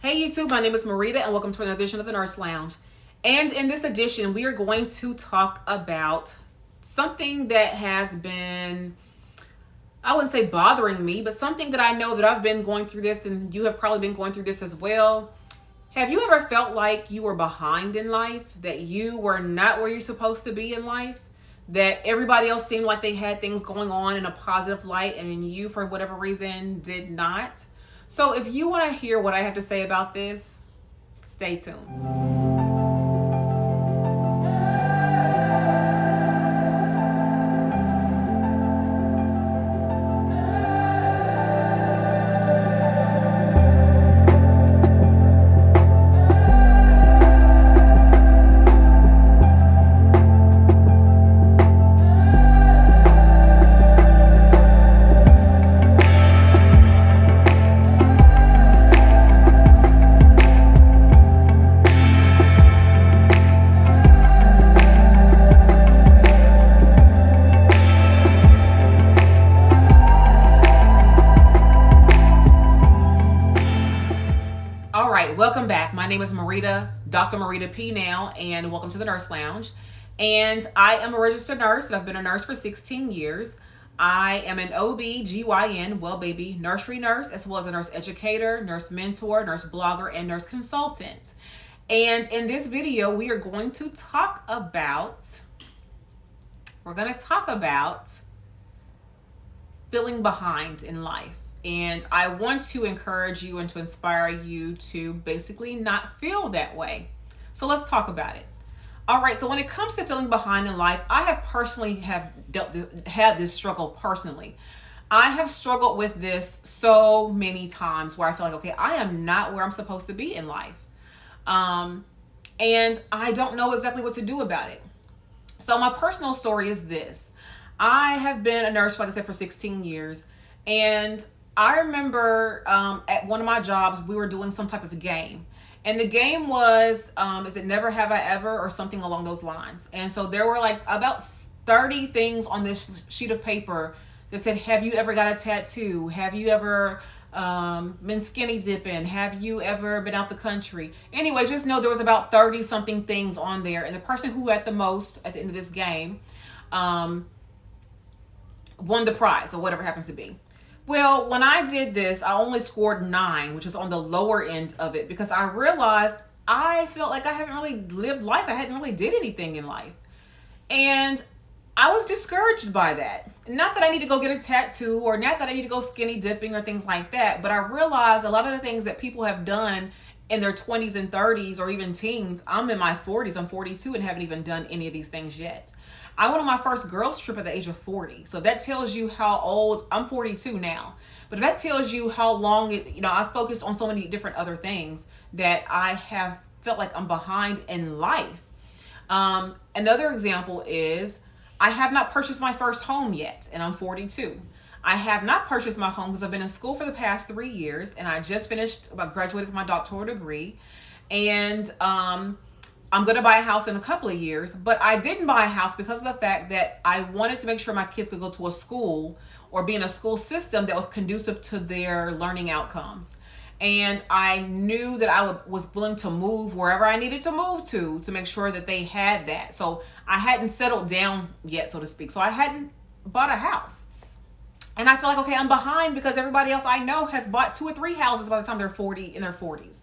Hey YouTube, my name is Marida and welcome to another edition of the Nurse Lounge. And in this edition, we are going to talk about something that has been, I wouldn't say bothering me, but something that I know that I've been going through this and you have probably been going through this as well. Have you ever felt like you were behind in life, that you were not where you're supposed to be in life, that everybody else seemed like they had things going on in a positive light and you, for whatever reason, did not? So if you want to hear what I have to say about this, stay tuned. All right, welcome back. My name is Marida, Dr. Marida P now, and welcome to the Nurse Lounge. And I am a registered nurse, and I've been a nurse for 16 years. I am an OB/GYN, well baby, nursery nurse, as well as a nurse educator, nurse mentor, nurse blogger, and nurse consultant. And in this video, we are going to talk about, feeling behind in life. And I want to encourage you and to inspire you to basically not feel that way. So let's talk about it. All right, so when it comes to feeling behind in life, I have personally had this struggle personally. I have struggled with this so many times where I feel like, okay, I am not where I'm supposed to be in life. And I don't know exactly what to do about it. So my personal story is this. I have been a nurse, like I said, for 16 years. And I remember at one of my jobs, we were doing some type of game. And the game was, is it Never Have I Ever or something along those lines. And so there were like about 30 things on this sheet of paper that said, have you ever got a tattoo? Have you ever been skinny dipping? Have you ever been out the country? Anyway, just know there was about 30 something things on there. And the person who had the most at the end of this game won the prize or whatever it happens to be. Well, when I did this, I only scored 9, which is on the lower end of it, because I realized I felt like I haven't really lived life. I hadn't really did anything in life. And I was discouraged by that. Not that I need to go get a tattoo or not that I need to go skinny dipping or things like that, but I realized a lot of the things that people have done in their 20s and 30s or even teens, I'm in my 40s, I'm 42 and haven't even done any of these things yet. I went on my first girls trip at the age of 40. So that tells you how old, I'm 42 now, but that tells you how long I focused on so many different other things that I have felt like I'm behind in life. Another example is I have not purchased my first home yet, and I'm 42. I have not purchased my home because I've been in school for the past 3 years, and I just graduated with my doctoral degree. And I'm going to buy a house in a couple of years, but I didn't buy a house because of the fact that I wanted to make sure my kids could go to a school or be in a school system that was conducive to their learning outcomes. And I knew that I was willing to move wherever I needed to move to make sure that they had that. So I hadn't settled down yet, so to speak. So I hadn't bought a house. And I feel like, okay, I'm behind because everybody else I know has bought 2 or 3 houses by the time they're 40 in their 40s.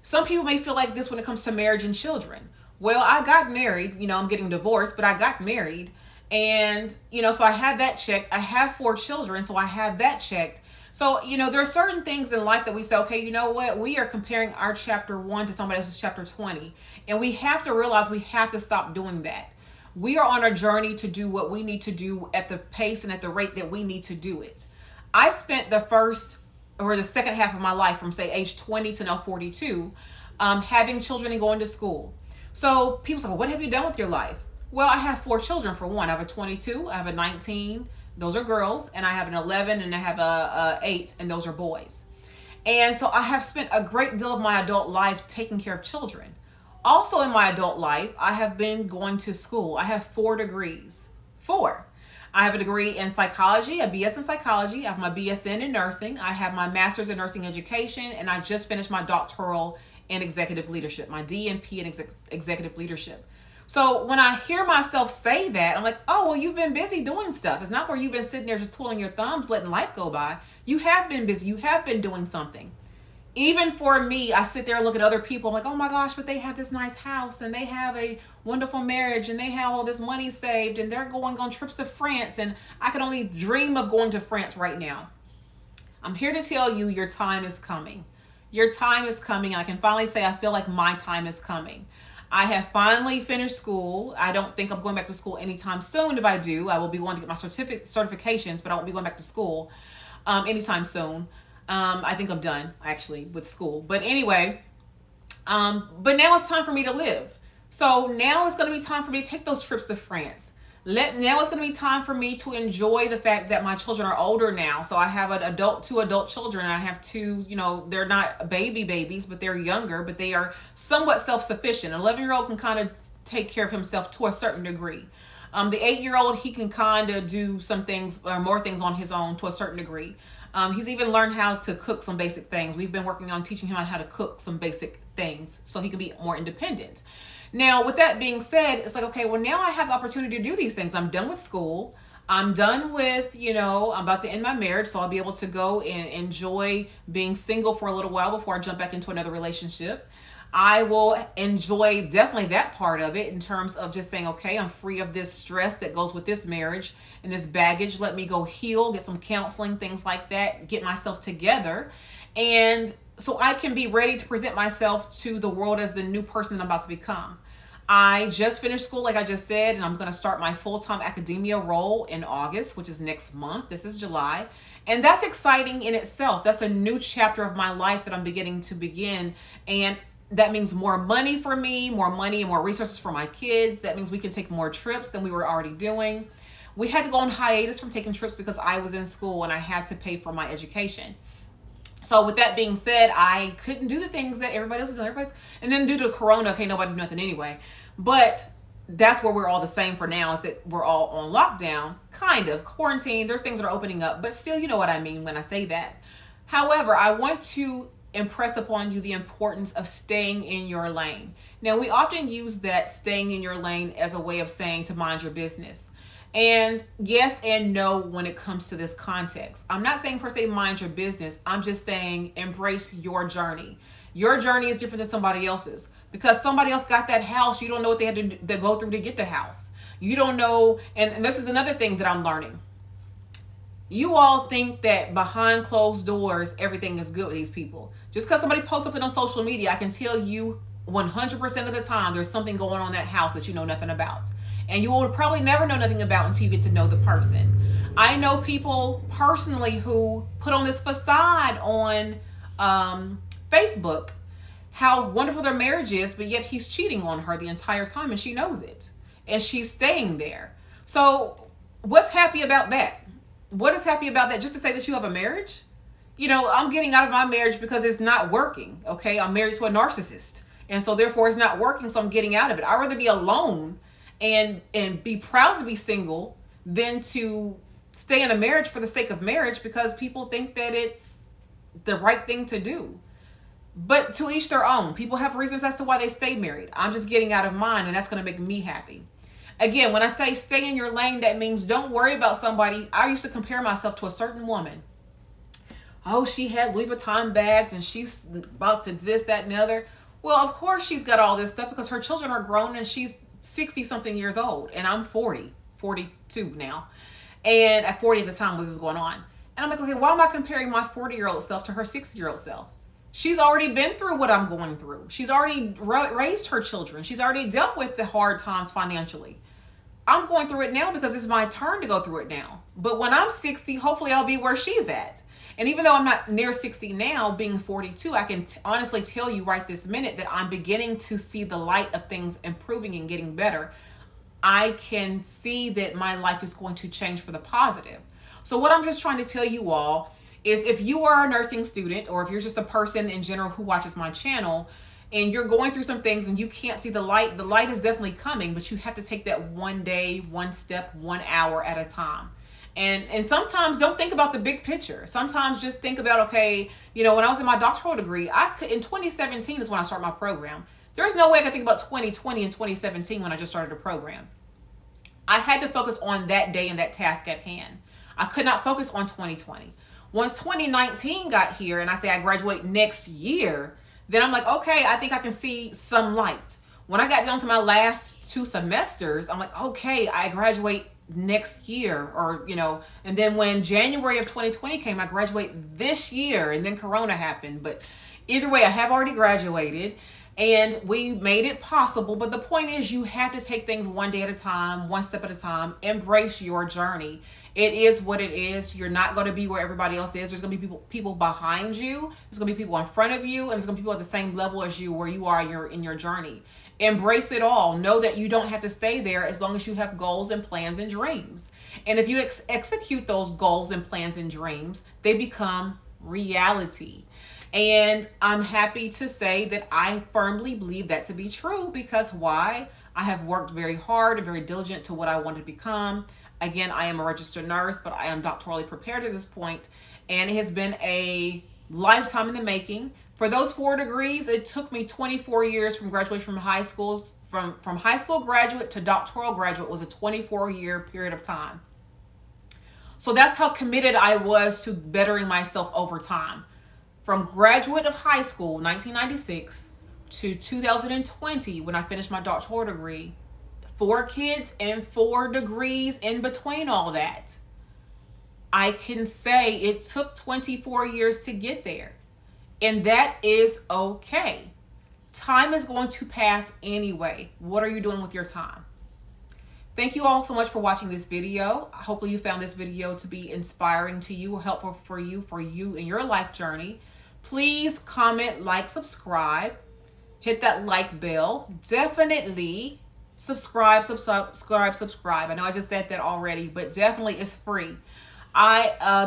Some people may feel like this when it comes to marriage and children. Well, I got married, I'm getting divorced, but I got married. And, so I have that checked. I have 4 children, so I have that checked. So, there are certain things in life that we say, okay, you know what? We are comparing our chapter 1 to somebody else's chapter 20. And we have to realize we have to stop doing that. We are on a journey to do what we need to do at the pace and at the rate that we need to do it. I spent the second half of my life from say age 20 to now 42, having children and going to school. So people say, well, what have you done with your life? Well, I have 4 children for one. I have a 22, I have a 19, those are girls, and I have an 11 and I have a 8, and those are boys. And so I have spent a great deal of my adult life taking care of children. Also in my adult life, I have been going to school. I have 4 degrees, 4. I have a degree in psychology, a BS in psychology. I have my BSN in nursing. I have my master's in nursing education, and I just finished my doctoral in executive leadership, my DNP in executive leadership. So when I hear myself say that, I'm like, oh, well, you've been busy doing stuff. It's not where you've been sitting there just twiddling your thumbs, letting life go by. You have been busy. You have been doing something. Even for me, I sit there and look at other people. I'm like, oh my gosh, but they have this nice house and they have a wonderful marriage and they have all this money saved and they're going on trips to France. And I can only dream of going to France right now. I'm here to tell you your time is coming. Your time is coming. And I can finally say I feel like my time is coming. I have finally finished school. I don't think I'm going back to school anytime soon. If I do, I will be going to get my certifications, but I won't be going back to school anytime soon. I think I'm done actually with school. But anyway, but now it's time for me to live. So now it's going to be time for me to take those trips to France. Now it's going to be time for me to enjoy the fact that my children are older now. So I have two adult children. And I have two, they're not babies, but they're younger, but they are somewhat self-sufficient. An 11-year-old can kind of take care of himself to a certain degree. The 8-year-old, he can kind of do some things or more things on his own to a certain degree. He's even learned how to cook some basic things. We've been working on teaching him how to cook some basic things so he can be more independent. Now, with that being said, it's like, okay, well, now I have the opportunity to do these things. I'm done with school. I'm done with, I'm about to end my marriage, so I'll be able to go and enjoy being single for a little while before I jump back into another relationship. I will enjoy definitely that part of it in terms of just saying, okay, I'm free of this stress that goes with this marriage and this baggage. Let me go heal, get some counseling, things like that, get myself together. And so I can be ready to present myself to the world as the new person that I'm about to become. I just finished school, like I just said, and I'm going to start my full-time academia role in August, which is next month. This is July. And that's exciting in itself. That's a new chapter of my life that I'm beginning to begin. And that means more money for me, more money and more resources for my kids. That means we can take more trips than we were already doing. We had to go on hiatus from taking trips because I was in school and I had to pay for my education. So with that being said, I couldn't do the things that everybody else is doing. And then due to Corona, okay, nobody do nothing anyway. But that's where we're all the same for now, is that we're all on lockdown, kind of quarantine. There's things that are opening up, but still, you know what I mean when I say that. However, I want to impress upon you the importance of staying in your lane. Now, we often use that staying in your lane as a way of saying to mind your business. And yes and no when it comes to this context. I'm not saying per se mind your business. I'm just saying embrace your journey. Your journey is different than somebody else's. Because somebody else got that house, you don't know what they had to go through to get the house. You don't know, and this is another thing that I'm learning. You all think that behind closed doors, everything is good with these people. Just because somebody posts something on social media, I can tell you 100% of the time there's something going on in that house that you know nothing about. And you will probably never know nothing about until you get to know the person. I know people personally who put on this facade on Facebook how wonderful their marriage is, but yet he's cheating on her the entire time and she knows it. And she's staying there. So what's happy about that? What is happy about that? Just to say that you have a marriage? I'm getting out of my marriage because it's not working, okay? I'm married to a narcissist. And so therefore it's not working, so I'm getting out of it. I'd rather be alone and be proud to be single than to stay in a marriage for the sake of marriage because people think that it's the right thing to do. But to each their own. People have reasons as to why they stay married. I'm just getting out of mine, and that's going to make me happy. Again, when I say stay in your lane, that means don't worry about somebody. I used to compare myself to a certain woman. Oh, she had Louis Vuitton bags, and she's about to this, that, and the other. Well, of course she's got all this stuff because her children are grown, and she's 60-something years old, and I'm 42 now. And at 40 at the time, this was going on. And I'm like, okay, why am I comparing my 40-year-old self to her 60-year-old self? She's already been through what I'm going through. She's already raised her children. She's already dealt with the hard times financially. I'm going through it now because it's my turn to go through it now. But when I'm 60, hopefully I'll be where she's at. And even though I'm not near 60 now, being 42, I can honestly tell you right this minute that I'm beginning to see the light of things improving and getting better. I can see that my life is going to change for the positive. So what I'm just trying to tell you all is if you are a nursing student or if you're just a person in general who watches my channel, and you're going through some things and you can't see the light is definitely coming, but you have to take that one day, one step, 1 hour at a time. And sometimes don't think about the big picture. Sometimes just think about, okay, when I was in my doctoral degree, I could, in 2017 is when I started my program. There's no way I could think about 2020 and 2017 when I just started a program. I had to focus on that day and that task at hand. I could not focus on 2020. Once 2019 got here and I say I graduate next year, then I'm like, okay, I think I can see some light. When I got down to my last 2 semesters, I'm like, okay, I graduate next year, and then when January of 2020 came, I graduate this year, and then Corona happened. But either way, I have already graduated and we made it possible. But the point is, you have to take things one day at a time, one step at a time. Embrace your journey. It is what it is. You're not going to be where everybody else is. There's going to be people behind you. There's going to be people in front of you, and there's going to be people at the same level as you where you are in your journey. Embrace it all. Know that you don't have to stay there as long as you have goals and plans and dreams. And if you execute those goals and plans and dreams, they become reality. And I'm happy to say that I firmly believe that to be true, because why? I have worked very hard and very diligent to what I want to become. Again, I am a registered nurse, but I am doctorally prepared at this point, and it has been a lifetime in the making. For those 4 degrees, it took me 24 years from graduation from high school. From high school graduate to doctoral graduate was a 24-year period of time. So that's how committed I was to bettering myself over time. From graduate of high school, 1996, to 2020, when I finished my doctoral degree, 4 kids and 4 degrees in between all that. I can say it took 24 years to get there. And that is okay. Time is going to pass anyway. What are you doing with your time? Thank you all so much for watching this video. Hopefully you found this video to be inspiring to you, helpful for you in your life journey. Please comment, like, subscribe. Hit that like bell. Definitely subscribe. I know I just said that already, but definitely it's free.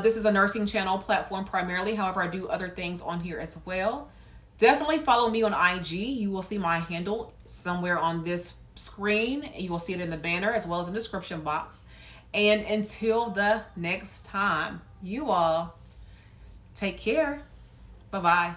This is a nursing channel platform primarily. However, I do other things on here as well. Definitely follow me on IG. You will see my handle somewhere on this screen. You will see it in the banner as well as in the description box. And until the next time, you all take care. Bye-bye.